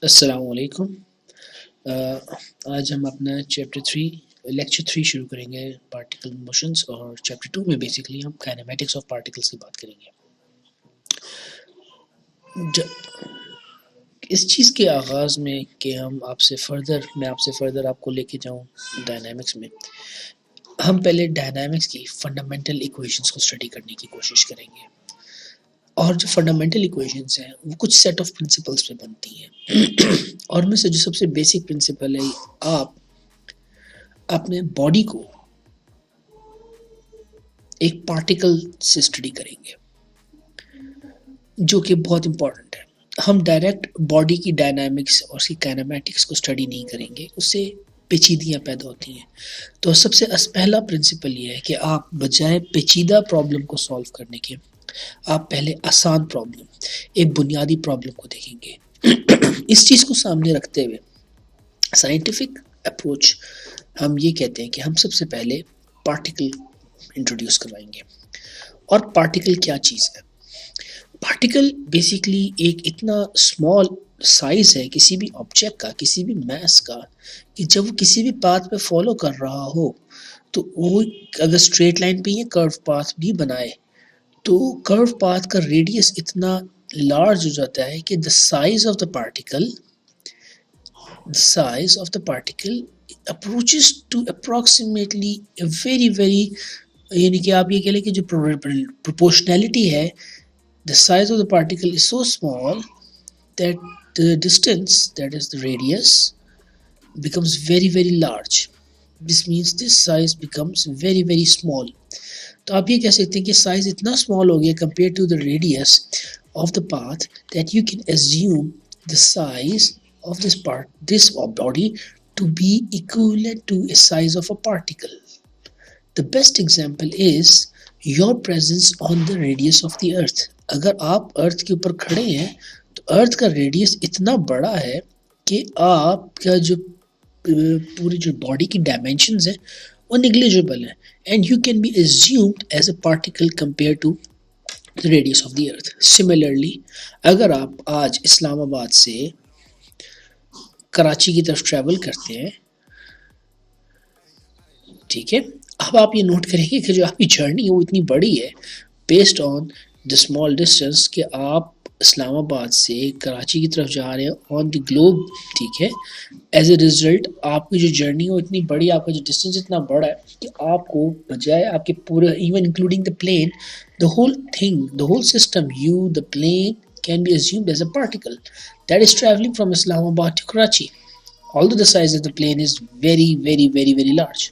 अस्सलामुअलैकुम। आज हम अपना लेक्चर थ्री शुरू करेंगे पार्टिकल मोशंस, और चैप्टर टू में बेसिकली हम काइनेमेटिक्स ऑफ पार्टिकल्स की बात करेंगे। इस चीज़ के आगाज़ में कि मैं आपसे फर्दर आपको लेके जाऊँ डायनामिक्स में, हम पहले डायनामिक्स की फंडामेंटल इक्वेशंस को स्टडी करने की कोशिश करेंगे। और जो फंडामेंटल इक्वेशंस हैं वो कुछ सेट ऑफ प्रिंसिपल्स पे बनती हैं और उनमें से जो सबसे बेसिक प्रिंसिपल है, आप अपने बॉडी को एक पार्टिकल से स्टडी करेंगे, जो कि बहुत इंपॉर्टेंट है। हम डायरेक्ट बॉडी की डायनामिक्स और उसकी काइनेमैटिक्स को स्टडी नहीं करेंगे, उससे पेचीदियाँ पैदा होती हैं। तो सबसे पहला प्रिंसिपल ये है कि आप बजाय पेचीदा प्रॉब्लम को सॉल्व करने के, आप पहले आसान प्रॉब्लम, एक बुनियादी प्रॉब्लम को देखेंगे। इस चीज़ को सामने रखते हुए साइंटिफिक अप्रोच, हम ये कहते हैं कि हम सबसे पहले पार्टिकल इंट्रोड्यूस करवाएंगे। और पार्टिकल क्या चीज़ है? पार्टिकल बेसिकली एक इतना स्मॉल साइज है किसी भी ऑब्जेक्ट का, किसी भी मास का, कि जब वो किसी भी पाथ पे फॉलो कर रहा हो तो वो अगर स्ट्रेट लाइन पे ये कर्व पाथ भी बनाए तो कर्व पाथ का रेडियस इतना लार्ज हो जाता है कि the size of the particle approaches to approximately very, यानी कि आप ये कह लें कि जो प्रोपोर्शनैलिटी है, the size of the particle is so small that the distance, that is the radius, becomes very large. This means this size becomes very small. तो आप ये कह सकते हैं कि साइज इतना स्मॉल हो गया compare to the radius of the path that you can assume the size of this body to be equivalent to a size of a particle. The best example is your presence on the radius of the earth. अगर आप अर्थ के ऊपर खड़े हैं तो अर्थ का radius इतना बड़ा है कि आपका जो पूरी जो बॉडी की डायमेंशंस है वो निग्लिजिबल है, and you can be assumed as a particle compare to the radius of the earth. Similarly, अगर आप आज इस्लामाबाद से कराची की तरफ ट्रैवल करते हैं, ठीक है, अब आप ये नोट करेंगे कि जो आपकी जर्नी है वो इतनी बड़ी है based on the small distance कि आप इस्लामाबाद से कराची की तरफ जा रहे हैं ऑन द ग्लोब, ठीक है। एज ए रिजल्ट आपकी जो जर्नी है वो इतनी बड़ी, आपका जो डिस्टेंस इतना बड़ा है कि आपको बजाय आपके पूरे, even including the plane, the whole system, the plane can be assumed as a particle that is traveling from Islamabad to Karachi, although the size of the plane is very large.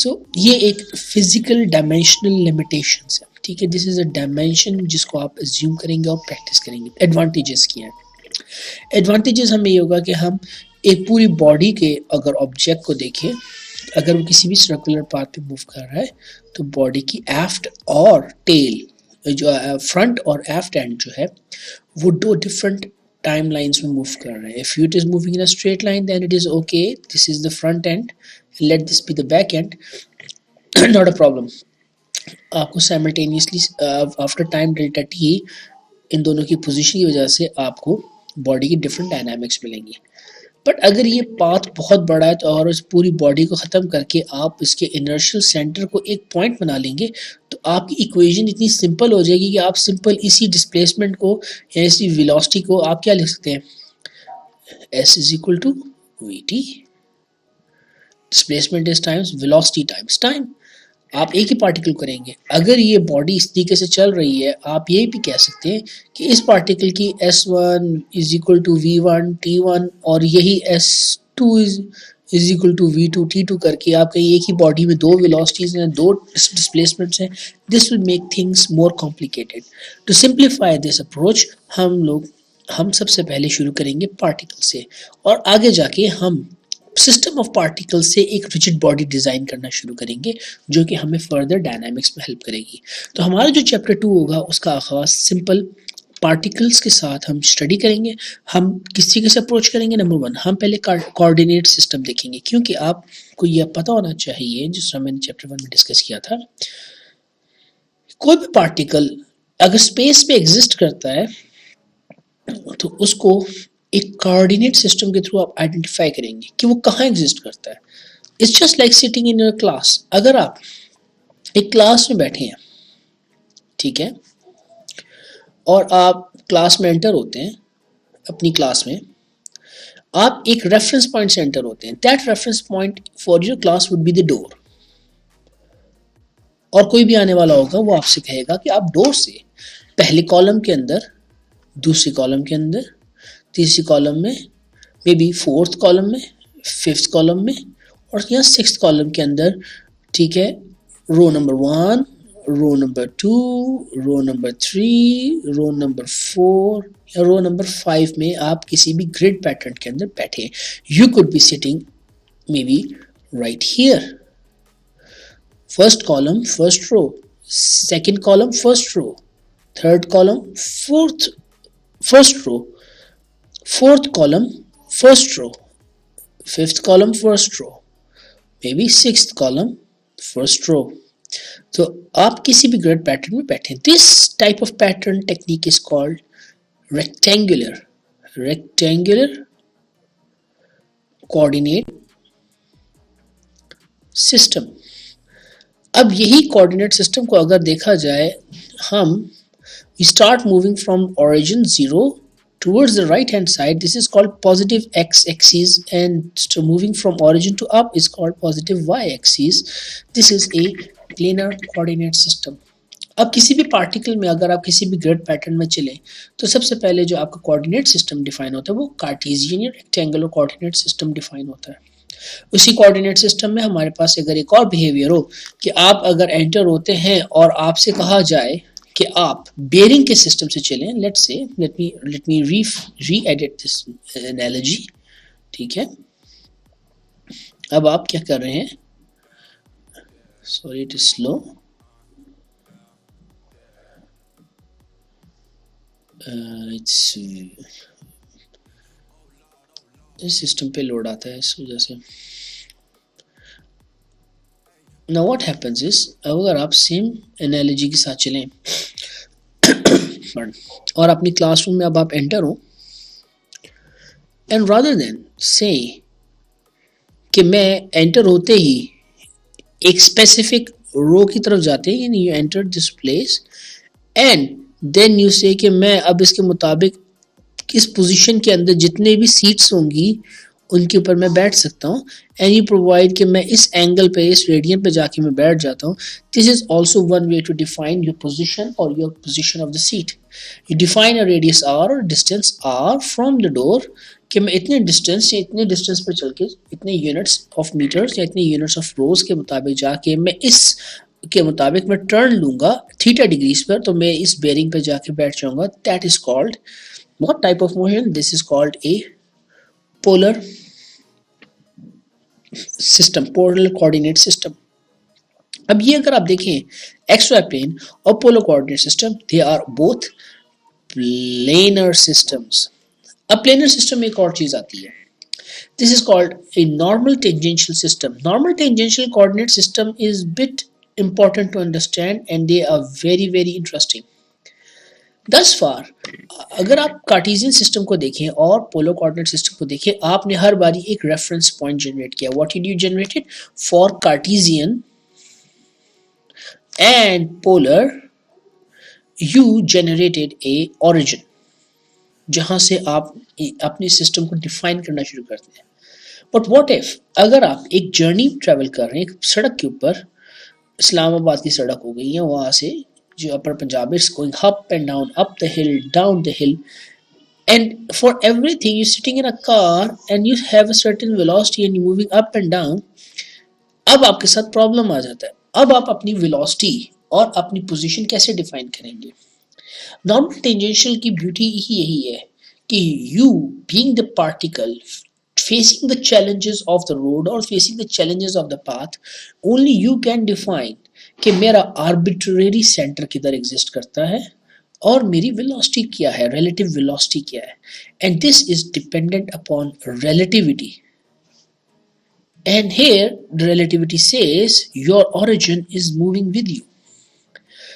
So ये एक physical dimensional limitations है, ठीक है। This is a dimension जिसको आप assume करेंगे और practice करेंगे। एडवांटेजेस क्या है? एडवांटेजेस हमें ये होगा कि हम एक पूरी बॉडी के अगर ऑब्जेक्ट को देखें, अगर वो किसी भी सर्कुलर पाथ पे मूव कर रहा है तो बॉडी की एफ्ट और टेल, जो फ्रंट और एफ्ट एंड जो है वो दो डिफरेंट टाइम लाइन्स में मूव कर रहे हैं। If it is moving in a straight line then it is okay, this is the front end, let this be the back end, not a problem. आपको simultaneously after time delta t, इन दोनों की position की वजह से आपको body की different dynamics मिलेंगी। But अगर ये पाथ बहुत बड़ा है तो और इस पूरी बॉडी को ख़त्म करके आप इसके इनर्शियल सेंटर को एक पॉइंट बना लेंगे तो आपकी इक्वेशन इतनी सिंपल हो जाएगी कि आप सिंपल इसी डिस्प्लेसमेंट को या इसी वेलोसिटी को आप क्या लिख सकते हैं, s is equal to vt, displacement is times velocity times time. आप एक ही पार्टिकल करेंगे। अगर ये बॉडी इस तरीके से चल रही है, आप ये भी कह सकते हैं कि इस पार्टिकल की s1 is equal to v1 t1 और यही s2 is equal to v2 t2 करके आप कहीं एक ही बॉडी में दो वेलोसिटीज हैं, दो डिस्प्लेसमेंट्स हैं। This will make things more complicated. To simplify this approach हम सबसे पहले शुरू करेंगे पार्टिकल से, और आगे जाके हम सिस्टम ऑफ पार्टिकल से एक रिजिड बॉडी डिज़ाइन करना शुरू करेंगे जो कि हमें फर्दर डायनामिक्स में हेल्प करेगी। तो हमारा जो चैप्टर 2 होगा उसका आगाज़ सिंपल पार्टिकल्स के साथ हम स्टडी करेंगे। हम किस तरीके से अप्रोच करेंगे? नंबर 1, हम पहले कोऑर्डिनेट सिस्टम देखेंगे, क्योंकि आपको यह पता होना चाहिए, जिस तरह मैंने चैप्टर 1 में डिस्कस किया था, कोई भी पार्टिकल अगर स्पेस में एग्जिस्ट करता है तो उसको एक कोऑर्डिनेट सिस्टम के थ्रू आप आइडेंटिफाई करेंगे कि वो कहाँ एग्जिस्ट करता है. It's just like sitting in your class. अगर आप एक क्लास में बैठे हैं, ठीक है, और आप क्लास में एंटर होते हैं, अपनी क्लास में आप एक रेफरेंस पॉइंट से एंटर होते हैं. That reference point for your class would be the door. और कोई भी आने वाला होगा वो आपसे कहेगा कि आप डोर से पहले कॉलम के अंदर, दूसरी कॉलम के अंदर, तीसरी कॉलम में, मे बी फोर्थ कॉलम में, फिफ्थ कॉलम में और या सिक्स्थ कॉलम के अंदर, ठीक है, row number 1, row number 2, row number 3, row number 4 या रो नंबर 5 में आप किसी भी ग्रिड पैटर्न के अंदर बैठे. You could be sitting may be right here. First column, first row. Second column, first row. Third column, first row. Fourth column, first row. Fifth column, first row. Maybe sixth column, first row. तो आप किसी भी grid pattern में बैठे. This type of pattern technique is called rectangular coordinate system. अब यही coordinate system को अगर देखा जाए, हम start moving from origin 0 towards the right hand side. This is called positive x axis, and moving from origin to up is called positive y axis. This is a planar coordinate system. अब किसी भी particle में अगर आप किसी भी grid pattern में चलें तो सबसे पहले जो आपका कोऑर्डिनेट सिस्टम डिफाइन होता है वो कार्टेशियन या रेक्टेंगुलर कोऑर्डिनेट सिस्टम डिफाइन होता है. उसी कोऑर्डिनेट सिस्टम में हमारे पास अगर एक और बिहेवियर हो कि आप अगर एंटर होते हैं और आपसे कहा जाए कि आप बेरिंग के सिस्टम से चलें. लेट्स से लेट मी री एडिट दिस एनालॉजी. ठीक है, अब आप क्या कर रहे हैं, sorry it is slow, it's इस सिस्टम पे लोड आता है इस वजह से. Now what happens is, अगर आप सेम एनालॉजी के साथ चलें और अपनी क्लासरूम में अब आप एंटर हो, एंड रादर देन से कि मैं एंटर होते ही एक स्पेसिफिक रो की तरफ जाते हैं, यानी you enter this place and then you say कि मैं अब इसके मुताबिक किस पोजीशन के अंदर जितने भी सीट्स होंगी उनके ऊपर मैं बैठ सकता हूँ. एंड यू प्रोवाइड कि मैं इस एंगल पे, इस रेडियन पे जाके मैं बैठ जाता हूँ. This is also one way to define your position और your position of the seat. You define a radius R और distance R from the door कि मैं इतने डिस्टेंस पर चल के इतने यूनिट्स ऑफ मीटर्स या इतने यूनिट्स ऑफ रोज के मुताबिक जाके मैं इस के मुताबिक मैं टर्न लूंगा थीटा डिग्रीज पर, तो मैं इस बेरिंग पे जाके बैठ जाऊंगा. That is called what type of motion? This is called a polar system, polar coordinate system. अब ये अगर आप देखें XY plane और polar coordinate system, they are both planar systems. अब planar system में एक और चीज आती है. This is called a normal tangential system. Normal tangential coordinate system is bit important to understand and they are very very interesting. Thus far, अगर आप Cartesian system को देखें और पोलर कोऑर्डिनेट सिस्टम को देखें, आपने हर बारी एक रेफरेंस पॉइंट जनरेट किया. What did you generated for Cartesian and polar? You generated A origin जहां से आप अपने सिस्टम को डिफाइन करना शुरू करते हैं. बट व्हाट इफ अगर आप एक जर्नी ट्रेवल कर रहे हैं एक सड़क के ऊपर, इस्लामाबाद की सड़क हो गई है, वहां से जो अपर Punjab is going up and down, up the hill, down the hill, and for everything you're sitting in a car and you have a certain velocity and you're moving up and down. अब आपके साथ problem आ जाता है. अब आप अपनी velocity और अपनी पोजीशन कैसे डिफाइन करेंगे? नॉर्मल टेंजेंशियल की ब्यूटी ही यही है कि you being the particle facing the challenges of the road or facing the challenges of the path, only you can define कि मेरा आर्बिट्रेरी सेंटर किधर एग्जिस्ट करता है और मेरी वेलोसिटी क्या है, रिलेटिव वेलोसिटी क्या है. And this is dependent upon relativity. And here the relativity says your origin is moving with you.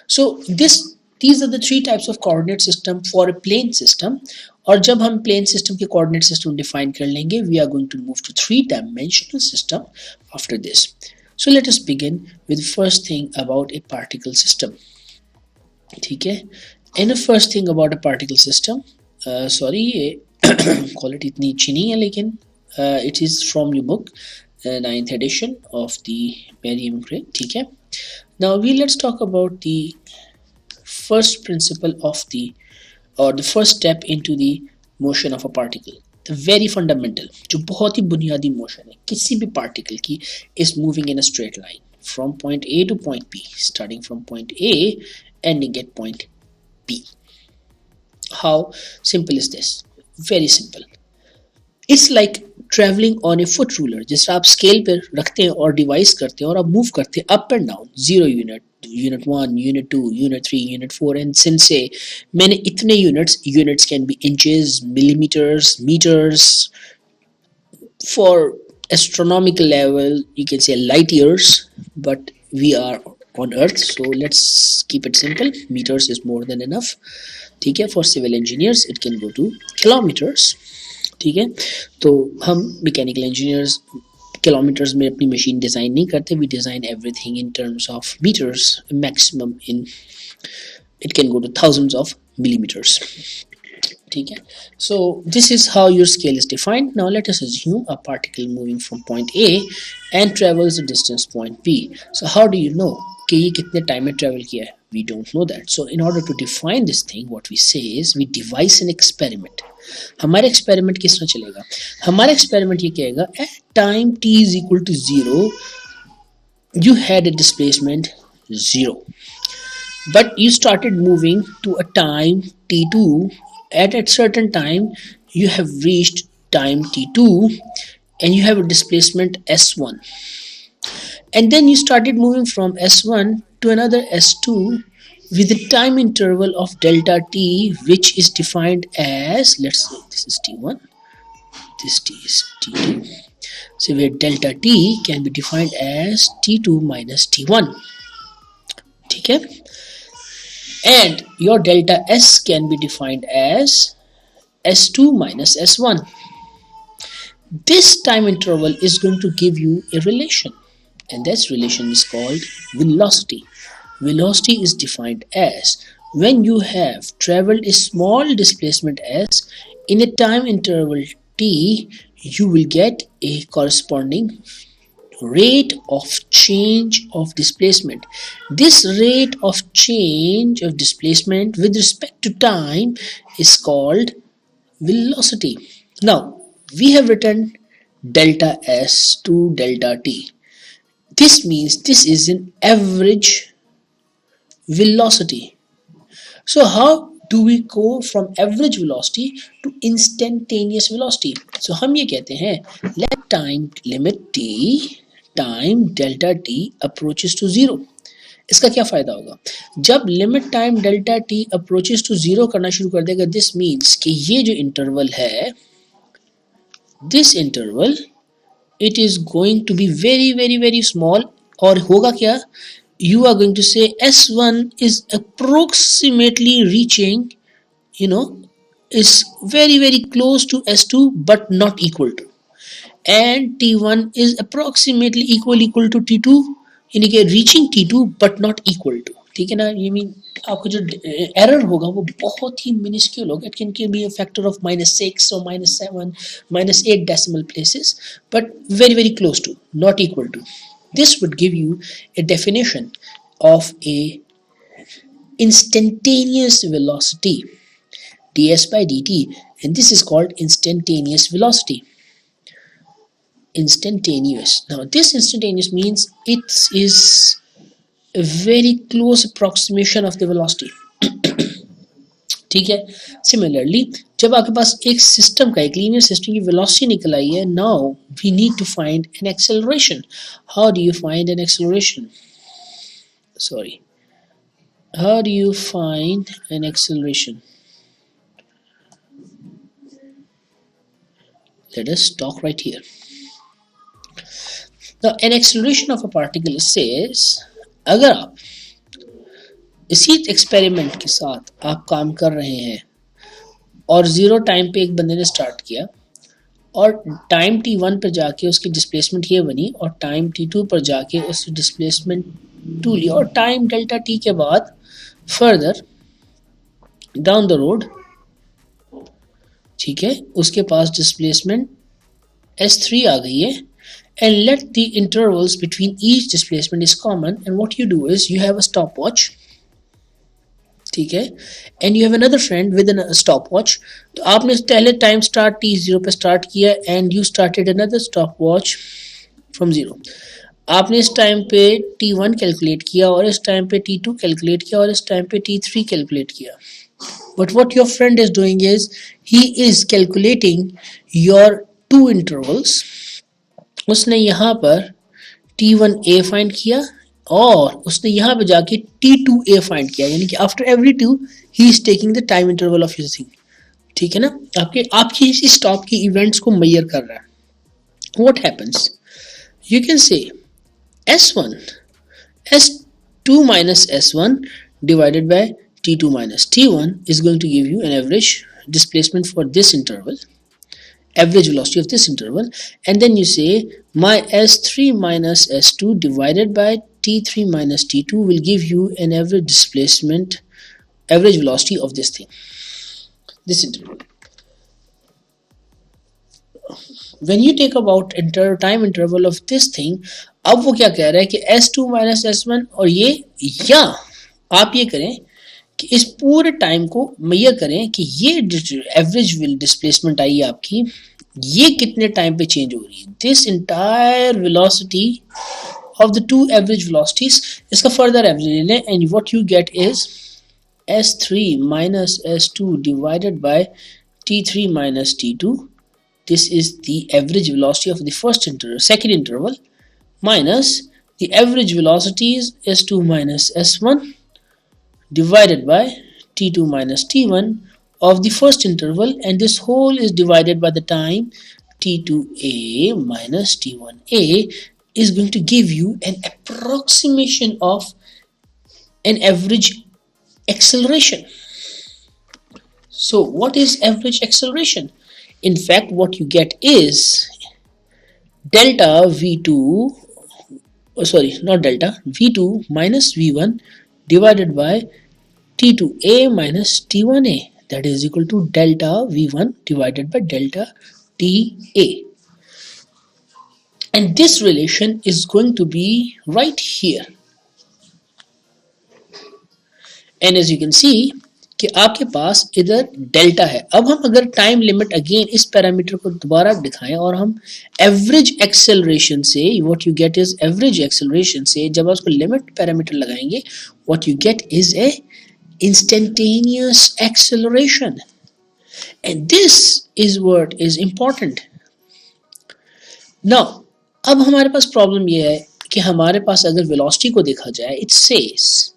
So this These are the three types of coordinate system for a plane system. और जब हम plane system के coordinate system define कर लेंगे, we are going to move to three-dimensional system after this. So let us begin with the first thing about a particle system. ठीक है? And the first thing about a particle system, sorry ये quality इतनी अच्छी नहीं है, लेकिन it is from your book, 9th edition of the Merriam-Webster. ठीक है? Now let's talk about the first principle of the first step into the motion of a particle. The very fundamental, जो बहुत ही बुनियादी motion है किसी भी particle की, is moving in a straight line from point A to point B, starting from point A ending at point B. How simple is this? Very simple. It's like traveling on a foot ruler. जिस आप scale पर रखते हैं और device करते हैं और आप मूव करते हैं up and down, 0 unit, unit 1, unit 2, unit 3, unit 4, and since say मैंने इतने units can be inches, millimeters, meters, for astronomical level you can say light years, but we are on earth, so let's keep it simple. Meters is more than enough. ठीक है? For civil engineers it can go to kilometers. ठीक है? तो हम mechanical engineers kilometres में अपनी machine design नहीं करते, we design everything in terms of metres, maximum in it can go to thousands of millimetres. ठीक है? So this is how your scale is defined. Now let us assume a particle moving from point A and travels the distance point B. So how do you know कि ये कितने time में travel किया है? We don't know that. So in order to define this thing, what we say is we devise an experiment. हमारा experiment किस तरह चलेगा? हमारा एक्सपेरिमेंट ये कहेगा at time t is equal to 0 you had a displacement 0, but you started moving to a time t2. At a certain time you have reached time t2 and you have a displacement s1, and then you started moving from s1 to another s2 with a time interval of delta t, which is defined as, let's say this is t1, this t is t2, so where delta t can be defined as t2 minus t1. ठीक है? And your delta s can be defined as s2 minus s1. This time interval is going to give you a relation, and this relation is called velocity. Velocity is defined as when you have traveled a small displacement s in a time interval t, you will get a corresponding rate of change of displacement. This rate of change of displacement with respect to time is called velocity. Now we have written delta s to delta t. This means this is an average velocity. So how do we go from average velocity to instantaneous velocity? So हम ये कहते हैं let time limit t time delta t approaches to 0. इसका क्या फायदा होगा? जब limit time delta t approaches to 0 करना शुरू कर देगा, this means कि ये जो इंटरवल है, this interval it is going to be very very very small. और होगा क्या? You are going to say s1 is approximately reaching, is very very close to s2 but not equal to, and t1 is approximately equal to t2, यानी कि reaching t2 but not equal to. ठीक है ना? ये mean आपका जो error होगा वो बहुत ही मिनिस्क्यूल होगा. It can be a factor of -6 or -7, -8 decimal places, but very very close to, not equal to. This would give you a definition of a instantaneous velocity, ds by dt, and this is called instantaneous velocity. Instantaneous. Now this instantaneous means it is a very close approximation of the velocity. ठीक है? Similarly, जब आपके पास एक system का, एक linear system की velocity निकल आई है, now we need to find an acceleration. How do you find an acceleration? Sorry. How do you find an acceleration? Let us talk right here. Now, an acceleration of a particle says, अगर आप इसी experiment के साथ आप काम कर रहे हैं और 0 टाइम पे एक बंदे ने स्टार्ट किया और टाइम t1 पर जाके उसकी डिस्प्लेसमेंट ये बनी और टाइम t2 पर जाके उसकी डिस्प्लेसमेंट 2 ली और टाइम डेल्टा t के बाद फर्दर डाउन द रोड, ठीक है, उसके पास डिस्प्लेसमेंट s3 आ गई है and let the intervals between each displacement is common and what you do is you have a stopwatch, ठीक है, and you have another friend with a stopwatch. तो आपने पहले टाइम स्टार्ट t0 पे start किया and you started another stopwatch from 0. आपने इस time पे t1 कैलकुलेट किया और इस टाइम पे t2 कैलकुलेट किया और इस टाइम पे t3 कैलकुलेट किया. But what your friend is doing is he is calculating your two intervals. उसने यहाँ पर t1a फाइंड किया और उसने यहाँ पे जाके t2a फाइंड किया, यानी कि after every two he is taking the time interval of his thing, ठीक है ना, आपकी इसी स्टॉप की इवेंट्स को मेजर कर रहा है. What happens, you can say s1 s2 minus s1 divided by t2 minus t1 is going to give you an average displacement for this interval, average velocity of this interval, and then you say my s3 minus s2 divided by t3 minus t2 will give you an average displacement, average velocity of this thing, this interval. When you take about time interval of this thing, अब वो क्या कह रहा है कि s2 minus s1 और ये, या आप ये करें कि इस पूरे टाइम को मेजर करें कि ये एवरेज डिस्प्लेसमेंट आई आपकी, ये कितने टाइम पे चेंज हो रही है. This entire velocity of the two average velocities, इसका फर्दर एवरेज ले लें and what you get is s3 minus s2 divided by t3 minus t2. This is the average velocity of the second interval minus the average velocities s2 minus s1 divided by t2 minus t1 of the first interval, and this whole is divided by the time t2a minus t1a is going to give you an approximation of an average acceleration. So what is average acceleration? In fact, what you get is delta v2, not delta, v2 minus v1 divided by t2a minus t1a, that is equal to delta v1 divided by delta ta, and this relation is going to be right here. And as you can see कि आपके पास इधर delta है. अब हम अगर time limit again इस parameter को दोबारा दिखाएं और हम एवरेज एक्सेलरेशन से, what you get is average acceleration से जब आप उसको लिमिट पैरामीटर लगाएंगे, what you get is a instantaneous acceleration, and this is what is important. Now अब हमारे पास प्रॉब्लम ये है कि हमारे पास अगर वेलोसिटी को देखा जाए, it says,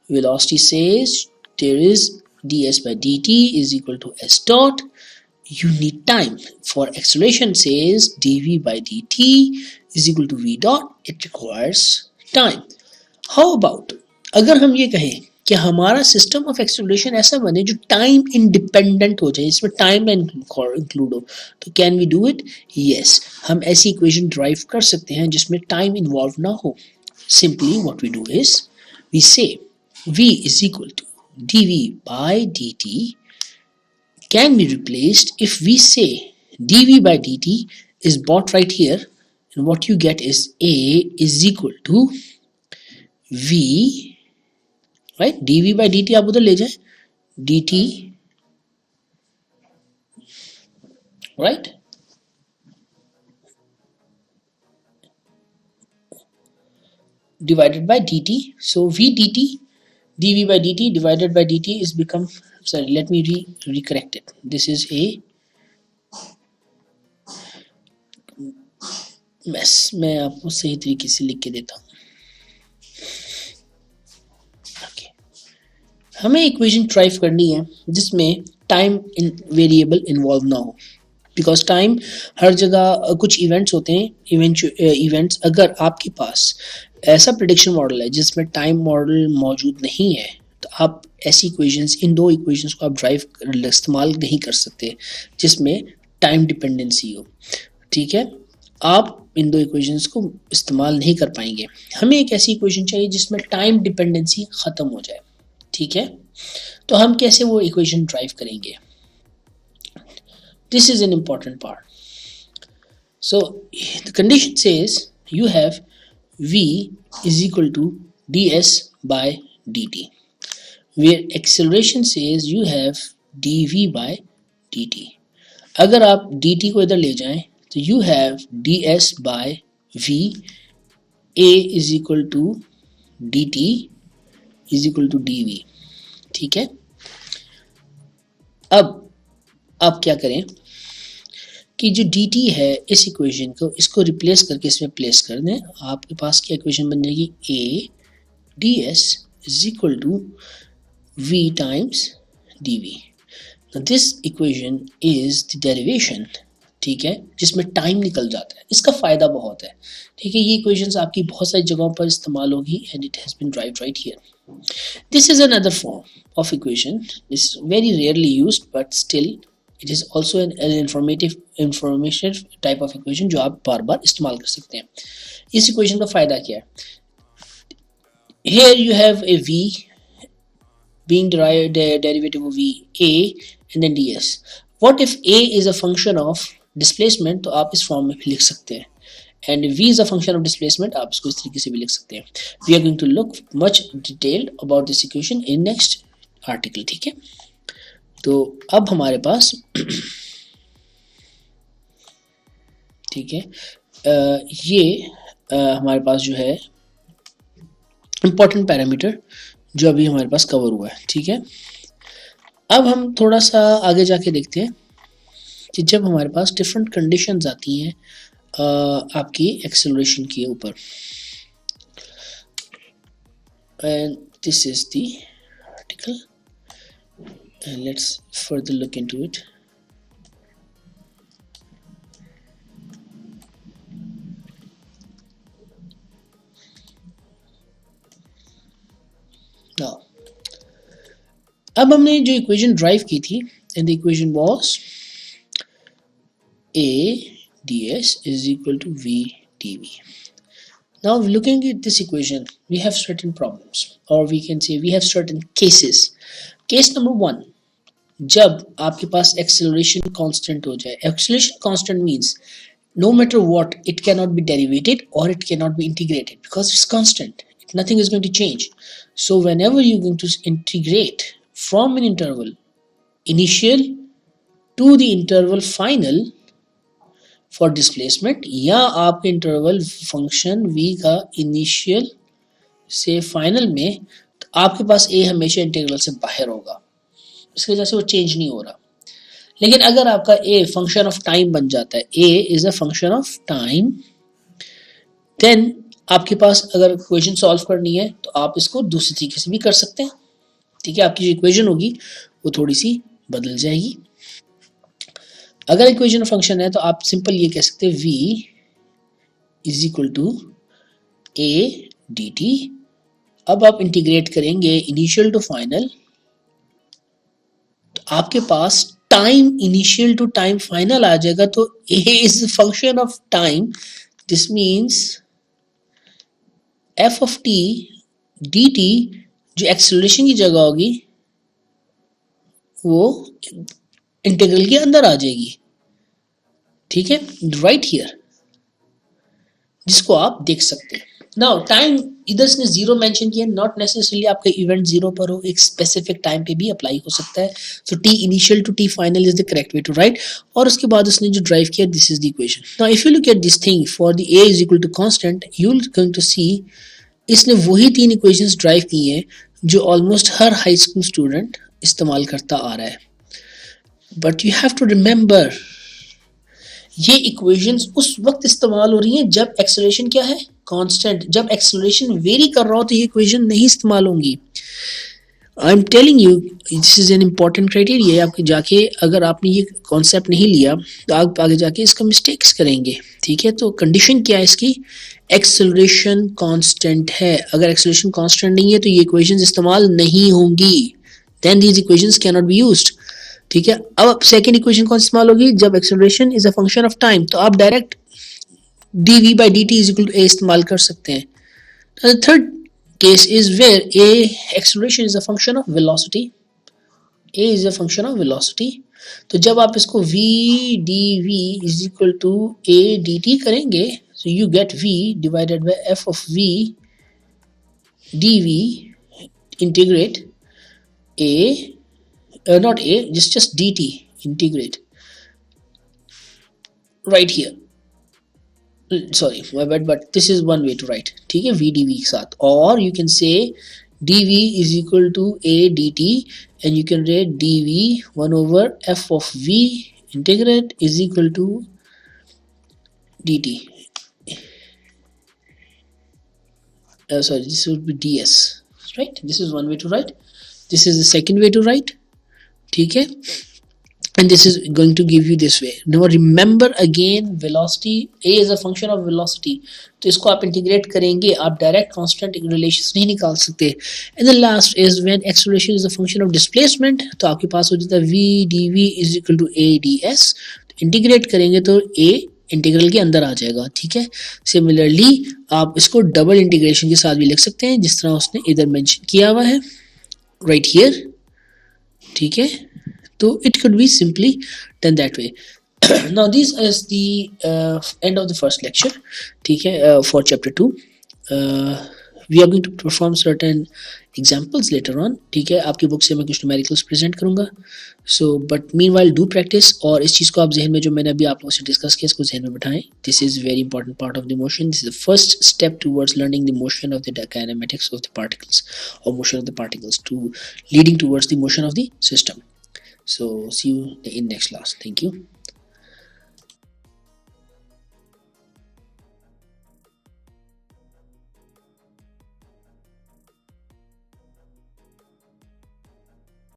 velocity says there is ds by dt is equal to s dot. You need time. For acceleration says dv by dt is equal to v dot. It requires time. How about अगर हम ये कहें कि हमारा system of acceleration ऐसा बने जो time independent हो जाए, इसमें टाइम इंक्लूड हो, तो can we do it? Yes, हम ऐसी इक्वेशन ड्राइव कर सकते हैं जिसमें टाइम इन्वॉल्व ना हो. Simply what we do is we say v is equal to dv by dt can be replaced if we say dv by dt is brought right here, and what you get is a is equal to v, right, dv by dt आप उधर ले जाएं, dt, right, divided by dt. So v dt, dv by dt divided by dt is become, sorry, let me recorrect it. This is a mess. मैं आपको सही तरीके से लिख के देता हूँ. Okay. हमें इक्वेशन ड्राइव करनी है जिसमें टाइम वेरिएबल इन्वॉल्व ना हो, बिकॉज टाइम हर जगह कुछ इवेंट्स होते हैं, इवेंट्स अगर आपके पास ऐसा प्रेडिक्शन मॉडल है जिसमें टाइम मॉडल मौजूद नहीं है, तो आप ऐसी इक्वेशंस, इन दो इक्वेशंस को आप ड्राइव इस्तेमाल नहीं कर सकते जिसमें टाइम डिपेंडेंसी हो, ठीक है। आप इन दो इक्वेशंस को इस्तेमाल नहीं कर पाएंगे। हमें एक ऐसी इक्वेशन चाहिए जिसमें टाइम डिपेंडेंसी ख़त्म हो जाए, ठीक है। तो हम कैसे वो इक्वेशन ड्राइव करेंगे? This is an important part. So the condition says you have v is equal to ds by dt, where acceleration says you have dv by dt. अगर आप dt को इधर ले जाएं तो you have ds by v, a is equal to dt is equal to dv, ठीक है। अब आप क्या करें कि जो dt है इस इक्वेशन को, इसको रिप्लेस करके इसमें प्लेस कर दें। आपके पास क्या इक्वेशन बन जाएगी? a ds is equal to v times dv. Now this equation is the derivation, ठीक है, जिसमें टाइम निकल जाता है। इसका फ़ायदा बहुत है, ठीक है। ये इक्वेशंस आपकी बहुत सारी जगहों पर इस्तेमाल होगी and it has been derived right here. This is another form of equation, this very rarely used but still it is also an information type of equation जो आप बार बार इस्तेमाल कर सकते हैं। इस इक्वेशन का फ़ायदा क्या है? Here you have a v being derived derivative of v a and then ds. What if a is a function of displacement? तो आप इस फॉर्म में भी लिख सकते हैं, and v is a function of displacement, आप इसको इस तरीके से भी लिख सकते हैं। We are going to look much detailed about this equation in next article, ठीक है। तो अब हमारे पास ठीक है, ये हमारे पास जो है इम्पॉर्टेंट पैरामीटर जो अभी हमारे पास कवर हुआ है, ठीक है। अब हम थोड़ा सा आगे जाके देखते हैं कि जब हमारे पास डिफरेंट कंडीशंस आती हैं आपकी एक्सेलरेशन के ऊपर, and this is the article and let's further look into it. Now अब हमने जो इक्वेशन ड्राइव की थी and the equation was a ds is equal to v dv. Now looking at this equation we have certain problems, or we can say we have certain cases. Case number 1, जब आपके पास acceleration constant हो जाए। Acceleration constant means no matter what it cannot be derivated or it cannot be integrated because it's constant, nothing is going to change. So whenever you're going to integrate from an interval initial to the interval final for displacement, या आपके interval function v का initial से final में, तो आपके पास a हमेशा integral से बाहर होगा, इसकी वजह से वो चेंज नहीं हो रहा। लेकिन अगर आपका a फंक्शन ऑफ टाइम बन जाता है, a is a function of time, then आपके पास अगर इक्वेशन सॉल्व करनी है तो आप इसको दूसरे तरीके से भी कर सकते हैं, ठीक है। आपकी जो इक्वेशन होगी वो थोड़ी सी बदल जाएगी। अगर इक्वेशन फंक्शन है तो आप सिंपल ये कह सकते हैं v is equal to a dt। अब आप इंटीग्रेट करेंगे इनिशियल टू फाइनल, तो आपके पास time initial to time final आ जाएगा। तो a is function of time, this means f of t dt जो एक्सेलरेशन की जगह होगी वो इंटीग्रल के अंदर आ जाएगी, ठीक है, राइट हियर, जिसको आप देख सकते हैं। नाउ टाइम इधर इसने जीरो मेंशन किया, नॉट नेसेसरीली आपका इवेंट जीरो पर हो, एक स्पेसिफिक टाइम पे भी अप्लाई हो सकता है। So T initial to T final is the correct way to write. और उसके बाद उसने जो ड्राइव किया, this is the equation. Now if you look at this thing for the a is equal to constant, you will going to see इसने वही तीन equations derive की हैं जो ऑलमोस्ट हर हाई स्कूल स्टूडेंट इस्तेमाल करता आ रहा है। But you have to remember ये इक्वेशंस उस वक्त इस्तेमाल हो रही हैं जब एक्सेलरेशन क्या है, कांस्टेंट। जब एक्सेलरेशन वेरी कर रहा हो तो ये इक्वेशन नहीं इस्तेमाल होंगी। I am telling you this is an important criteria. आपके जाके अगर आपने ये कॉन्सेप्ट नहीं लिया तो आप आगे जाके इसका मिस्टेक्स करेंगे, ठीक है। तो कंडीशन क्या है इसकी, एक्सेलरेशन कांस्टेंट है। अगर एक्सेलरेशन कांस्टेंट नहीं है तो ये इक्वेशंस इस्तेमाल नहीं होंगी, then these equations can not be used, ठीक है। अब सेकंड इक्वेशन कौन इस्तेमाल होगी, जब acceleration is a function of time, तो आप direct dv by dt is equal to a इस्तेमाल कर सकते हैं। The third case is where a acceleration is a function of velocity, a is a function of velocity। तो जब आप इसको v dv is equal to a dt करेंगे, so you get v divided by f of v dv integrate a not a just dt integrate right here, sorry my bad, but this is one way to write, ठीक है, v dv के साथ। और you can say dv is equal to a dt and you can write dv 1 over f of v integrate is equal to dt, sorry this would be ds, right? This is one way to write, this is the second way to write, ठीक है। And this is going to give you this way. Now remember again velocity, a is a function of velocity, तो इसको आप integrate करेंगे, आप direct constant relations नहीं निकाल सकते। And the last is when acceleration is a function of displacement, तो आपके पास हो जाता है v dv is equal to a ds, तो इंटीग्रेट करेंगे तो a इंटीग्रल के अंदर आ जाएगा, ठीक है। सिमिलरली आप इसको डबल इंटीग्रेशन के साथ भी लिख सकते हैं, जिस तरह उसने इधर मेंशन किया हुआ है राइट हियर, ठीक है। So it could be simply done that way. Now this is the end of the first lecture, ठीक है, for chapter 2। We are going to perform certain examples later on, ठीक है। आपकी बुक से मैं कुछ numericals present करूँगा, so but meanwhile do practice। और इस चीज़ को आप जहन में, जो मैंने अभी आप लोगों से डिस्कस किया, इसको जहन में बिठाएं। This is very important part of the motion, this is the first step towards learning the motion of the kinematics of the particles, or motion of the particles, to leading towards the motion of the system। So see you in next class. Thank you.